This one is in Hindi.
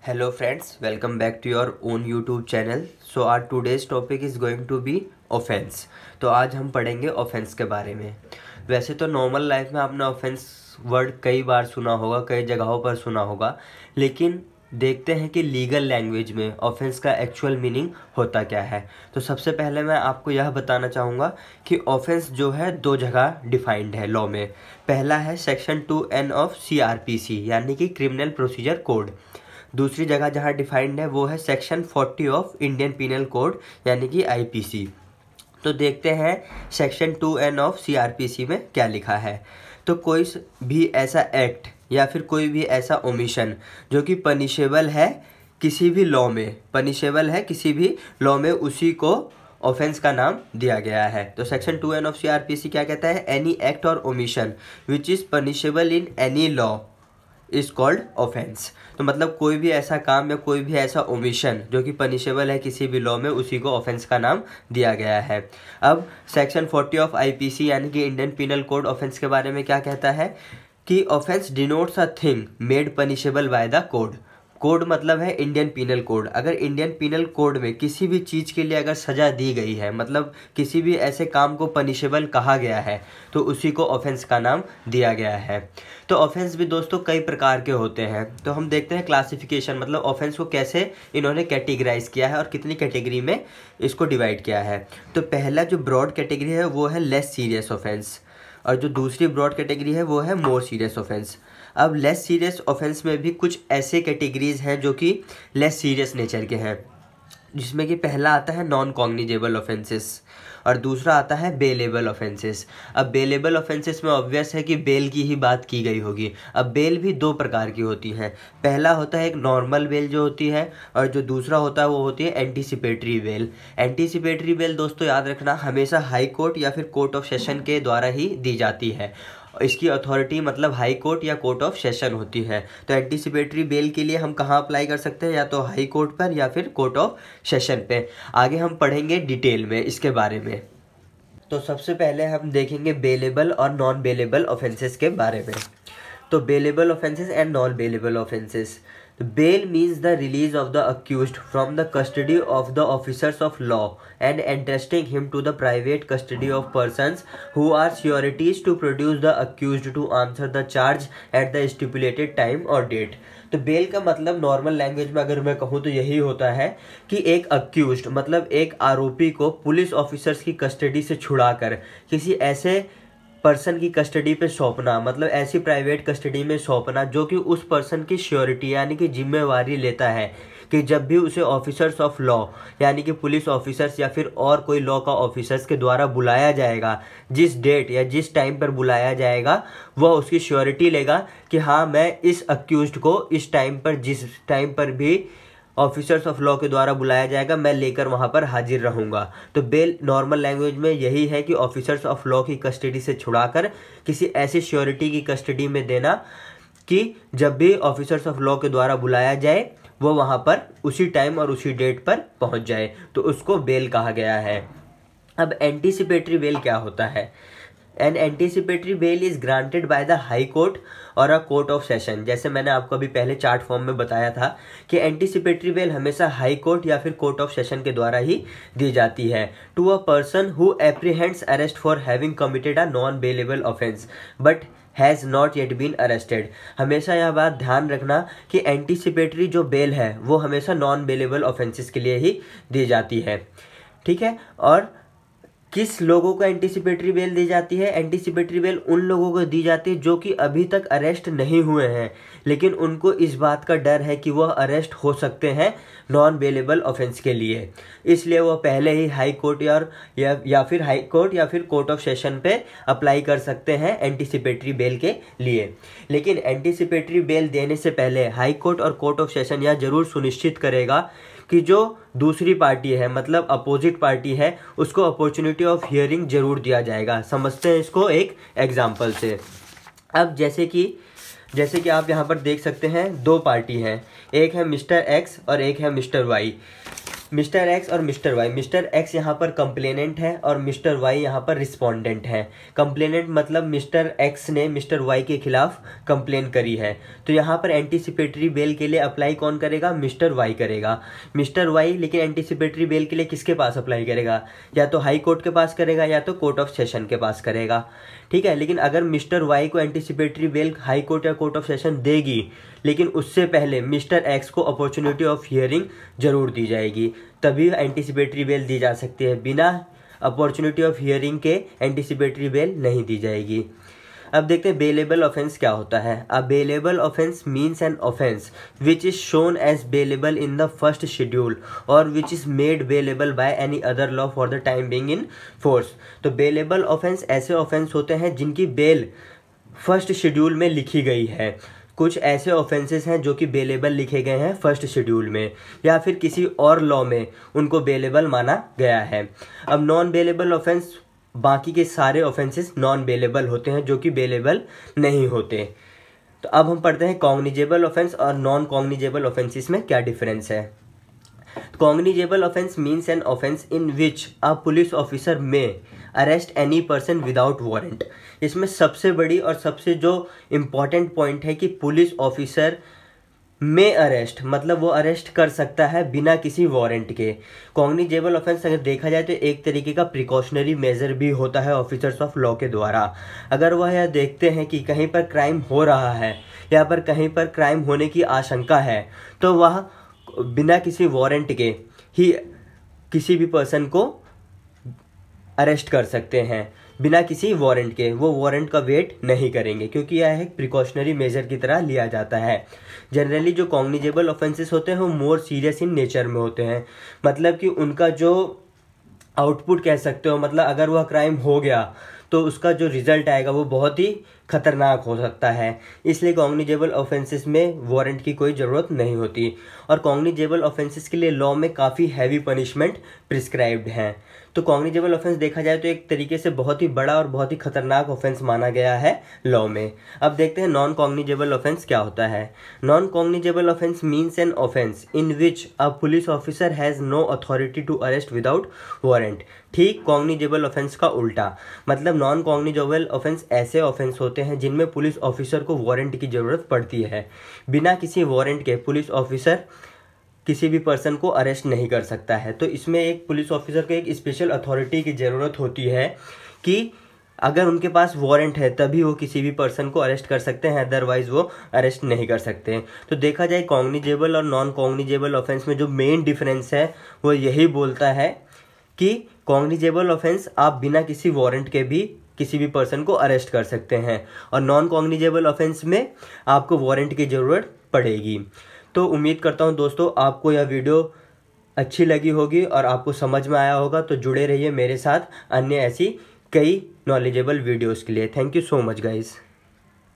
Hello friends, welcome back to your own YouTube channel. So our today's topic is going to be offense. तो आज हम पढ़ेंगे offense के बारे में। वैसे तो नॉर्मल लाइफ में आपने offense वर्ड कई बार सुना होगा, कई जगहों पर सुना होगा, लेकिन देखते हैं कि लीगल लैंग्वेज में ऑफेंस का एक्चुअल मीनिंग होता क्या है। तो सबसे पहले मैं आपको यह बताना चाहूँगा कि ऑफेंस जो है दो जगह डिफाइंड है लॉ में। पहला है सेक्शन 2N ऑफ CRPC यानी कि क्रिमिनल प्रोसीजर कोड। दूसरी जगह जहाँ डिफाइंड है वो है section 40 of Indian penal code यानी कि IPC। तो देखते हैं सेक्शन 2N ऑफ CRPC में क्या लिखा है। तो कोई भी ऐसा एक्ट या फिर कोई भी ऐसा ओमिशन जो कि पनिशेबल है किसी भी लॉ में, पनिशेबल है किसी भी लॉ में, उसी को ऑफेंस का नाम दिया गया है। तो सेक्शन 2N ऑफ CRPC क्या कहता है? एनी एक्ट और omission which is punishable in any law is called offence. तो मतलब कोई भी ऐसा काम या कोई भी ऐसा ओमिशन जो कि पनिशेबल है किसी भी लॉ में, उसी को ऑफेंस का नाम दिया गया है। अब सेक्शन 40 ऑफ IPC यानी कि इंडियन पीनल कोड ऑफेंस के बारे में क्या कहता है कि offence denotes a thing made punishable by the code. Code मतलब है इंडियन पीनल कोड। अगर इंडियन पीनल कोड में किसी भी चीज़ के लिए अगर सज़ा दी गई है, मतलब किसी भी ऐसे काम को पनिशेबल कहा गया है, तो उसी को ऑफेंस का नाम दिया गया है। तो ऑफेंस भी दोस्तों कई प्रकार के होते हैं। तो हम देखते हैं क्लासिफिकेशन, मतलब ऑफेंस को कैसे इन्होंने कैटेगराइज किया है और कितनी कैटेगरी में इसको डिवाइड किया है। तो पहला जो ब्रॉड कैटेगरी है वो है लेस सीरियस ऑफेंस, और जो दूसरी ब्रॉड कैटेगरी है वो है मोर सीरियस ऑफेंस। अब लेस सीरियस ऑफेंस में भी कुछ ऐसे कैटेगरीज हैं जो कि लेस सीरियस नेचर के हैं, जिसमें कि पहला आता है नॉन कॉग्निजेबल ऑफेंसेस और दूसरा आता है बेलेबल ऑफेंसेस। अब बेलेबल ऑफेंसेस में ऑब्वियस है कि बेल की ही बात की गई होगी। अब बेल भी दो प्रकार की होती है। पहला होता है एक नॉर्मल बेल जो होती है, और जो दूसरा होता है वो होती है एंटीसिपेटरी बेल। एंटीसिपेटरी बेल दोस्तों याद रखना हमेशा हाई कोर्ट या फिर कोर्ट ऑफ सेशन के द्वारा ही दी जाती है। इसकी अथॉरिटी मतलब हाई कोर्ट या कोर्ट ऑफ सेशन होती है। तो एंटीसिपेटरी बेल के लिए हम कहाँ अप्लाई कर सकते हैं? या तो हाई कोर्ट पर या फिर कोर्ट ऑफ सेशन पे। आगे हम पढ़ेंगे डिटेल में इसके बारे में। तो सबसे पहले हम देखेंगे बेलेबल और नॉन बेलेबल ऑफेंसेस के बारे में। तो bailable offences and non bailable offences. Bail means the release of the accused from the custody of the officers of law and entrusting him to the private custody of persons who are sureties to produce the accused to answer the charge at the stipulated time or date। तो बेल का मतलब नॉर्मल लैंग्वेज में अगर मैं कहूँ तो यही होता है कि एक अक्यूज्ड मतलब एक आरोपी को पुलिस ऑफिसर्स की कस्टडी से छुड़ाकर किसी ऐसे पर्सन की कस्टडी पे सौंपना, मतलब ऐसी प्राइवेट कस्टडी में सौंपना जो कि उस पर्सन की श्योरिटी यानी कि जिम्मेवारी लेता है कि जब भी उसे ऑफिसर्स ऑफ लॉ यानी कि पुलिस ऑफिसर्स या फिर और कोई लॉ का ऑफिसर्स के द्वारा बुलाया जाएगा, जिस डेट या जिस टाइम पर बुलाया जाएगा वह उसकी श्योरिटी लेगा कि हाँ मैं इस अक्यूज्ड को इस टाइम पर, जिस टाइम पर भी ऑफिसर्स ऑफ लॉ के द्वारा बुलाया जाएगा, मैं लेकर वहाँ पर हाजिर रहूँगा। तो बेल नॉर्मल लैंग्वेज में यही है कि ऑफिसर्स ऑफ लॉ की कस्टडी से छुड़ाकर किसी ऐसी श्योरिटी की कस्टडी में देना कि जब भी ऑफिसर्स ऑफ लॉ के द्वारा बुलाया जाए वो वहाँ पर उसी टाइम और उसी डेट पर पहुँच जाए, तो उसको बेल कहा गया है। अब एंटीसिपेटरी बेल क्या होता है? An anticipatory bail is granted by the high court और अ कोर्ट ऑफ सेशन। जैसे मैंने आपको अभी पहले चार्ट फॉर्म में बताया था कि एंटीसिपेटरी बेल हमेशा हाई कोर्ट या फिर कोर्ट ऑफ सेशन के द्वारा ही दी जाती है to a person who apprehends arrest for having committed a non bailable offence but has not yet been arrested. हमेशा यह बात ध्यान रखना कि एंटीसिपेटरी जो बेल है वो हमेशा नॉन बेलेबल ऑफेंसेस के लिए ही दी जाती है, ठीक है। और किस लोगों को एंटीसिपेटरी बेल दी जाती है? एंटीसिपेटरी बेल उन लोगों को दी जाती है जो कि अभी तक अरेस्ट नहीं हुए हैं, लेकिन उनको इस बात का डर है कि वह अरेस्ट हो सकते हैं नॉन बेलेबल ऑफेंस के लिए, इसलिए वह पहले ही हाई कोर्ट या फिर हाई कोर्ट या फिर कोर्ट ऑफ सेशन पे अप्लाई कर सकते हैं एंटीसिपेटरी बेल के लिए। लेकिन एंटीसिपेटरी बेल देने से पहले हाई कोर्ट और कोर्ट ऑफ सेशन यह जरूर सुनिश्चित करेगा कि जो दूसरी पार्टी है मतलब अपोजिट पार्टी है उसको अपॉर्चुनिटी ऑफ हियरिंग जरूर दिया जाएगा। समझते हैं इसको एक एग्जांपल से। अब जैसे कि आप यहाँ पर देख सकते हैं दो पार्टी हैं, एक है मिस्टर एक्स और एक है मिस्टर वाई। मिस्टर एक्स और मिस्टर वाई, मिस्टर एक्स यहाँ पर कंप्लेनेंट है और मिस्टर वाई यहाँ पर रिस्पोंडेंट है। कंप्लेनेंट मतलब मिस्टर एक्स ने मिस्टर वाई के खिलाफ कंप्लेन करी है, तो यहाँ पर एंटीसिपेटरी बेल के लिए अप्लाई कौन करेगा? मिस्टर वाई करेगा। मिस्टर वाई लेकिन एंटीसिपेटरी बेल के लिए किसके पास अप्लाई करेगा? या तो हाई कोर्ट के पास करेगा या तो कोर्ट ऑफ सेशन के पास करेगा, ठीक है। लेकिन अगर मिस्टर वाई को एंटीसिपेटरी बेल हाई कोर्ट या कोर्ट ऑफ सेशन देगी, लेकिन उससे पहले मिस्टर एक्स को अपॉर्चुनिटी ऑफ हियरिंग जरूर दी जाएगी, तभी एंटीसिपेटरी बेल दी जा सकती है। बिना अपॉर्चुनिटी ऑफ हियरिंग के एंटीसिपेटरी बेल नहीं दी जाएगी। अब देखते हैं बेलेबल ऑफेंस क्या होता है। A bailable offence means an offence which is shown as bailable in the first schedule और which is made bailable by any other law for the time being in force. तो बेलेबल ऑफेंस ऐसे ऑफेंस होते हैं जिनकी बेल फर्स्ट शेड्यूल में लिखी गई है। कुछ ऐसे ऑफेंसेस हैं जो कि बेलेबल लिखे गए हैं फर्स्ट शेड्यूल में या फिर किसी और लॉ में उनको बेलेबल माना गया है। अब नॉन बेलेबल ऑफेंस, बाकी के सारे ऑफेंसेस नॉन बेलेबल होते हैं जो कि बेलेबल नहीं होते। तो अब हम पढ़ते हैं कॉग्निजेबल ऑफेंस और नॉन कॉग्निजेबल ऑफेंसेस में क्या डिफरेंस है। Cognizable offence means an offence in which a police officer may arrest any person without warrant. इसमें सबसे बड़ी और सबसे जो इम्पॉर्टेंट पॉइंट है कि पुलिस ऑफिसर में अरेस्ट, मतलब वो अरेस्ट कर सकता है बिना किसी वारंट के। कॉग्निजेबल ऑफेंस अगर देखा जाए तो एक तरीके का प्रिकॉशनरी मेजर भी होता है ऑफिसर्स ऑफ लॉ के द्वारा। अगर वह यह देखते हैं कि कहीं पर क्राइम हो रहा है या पर कहीं पर क्राइम होने की आशंका है, तो वह बिना किसी वारंट के ही किसी भी पर्सन को अरेस्ट कर सकते हैं, बिना किसी वारंट के। वो वारंट का वेट नहीं करेंगे क्योंकि यह एक प्रिकॉशनरी मेजर की तरह लिया जाता है। जनरली जो कॉग्निजेबल ऑफेंसेस होते हैं वो मोर सीरियस इन नेचर में होते हैं, मतलब कि उनका जो आउटपुट कह सकते हो, मतलब अगर वह क्राइम हो गया तो उसका जो रिजल्ट आएगा वो बहुत ही खतरनाक हो सकता है। इसलिए कॉग्निजेबल ऑफेंसेस में वारंट की कोई ज़रूरत नहीं होती और कॉग्निजेबल ऑफेंसेस के लिए लॉ में काफ़ी हैवी पनिशमेंट प्रिस्क्राइब्ड हैं। तो कॉग्निजेबल ऑफेंस देखा जाए तो एक तरीके से बहुत ही बड़ा और बहुत ही खतरनाक ऑफेंस माना गया है लॉ में। अब देखते हैं नॉन कॉग्निजेबल ऑफेंस क्या होता है। Non cognizable offence means an offence in which a police officer has no authority to arrest without warrant. ठीक कॉग्निजेबल ऑफेंस का उल्टा, मतलब नॉन कॉग्निजेबल ऑफेंस ऐसे ऑफेंस होते हैं जिनमें पुलिस ऑफिसर को वारंट की ज़रूरत पड़ती है। बिना किसी वारंट के पुलिस ऑफिसर किसी भी पर्सन को अरेस्ट नहीं कर सकता है। तो इसमें एक पुलिस ऑफिसर को एक स्पेशल अथॉरिटी की ज़रूरत होती है कि अगर उनके पास वारंट है तभी वो किसी भी पर्सन को अरेस्ट कर सकते हैं, अदरवाइज वो अरेस्ट नहीं कर सकते। तो देखा जाए कॉग्निजेबल और नॉन कॉग्निजेबल ऑफेंस में जो मेन डिफरेंस है वो यही बोलता है कि कॉग्निजेबल ऑफेंस आप बिना किसी वारंट के भी किसी भी पर्सन को अरेस्ट कर सकते हैं और नॉन कॉग्निजेबल ऑफेंस में आपको वारंट की ज़रूरत पड़ेगी। तो उम्मीद करता हूं दोस्तों आपको यह वीडियो अच्छी लगी होगी और आपको समझ में आया होगा। तो जुड़े रहिए मेरे साथ अन्य ऐसी कई नॉलेजेबल वीडियोस के लिए। Thank you so much guys.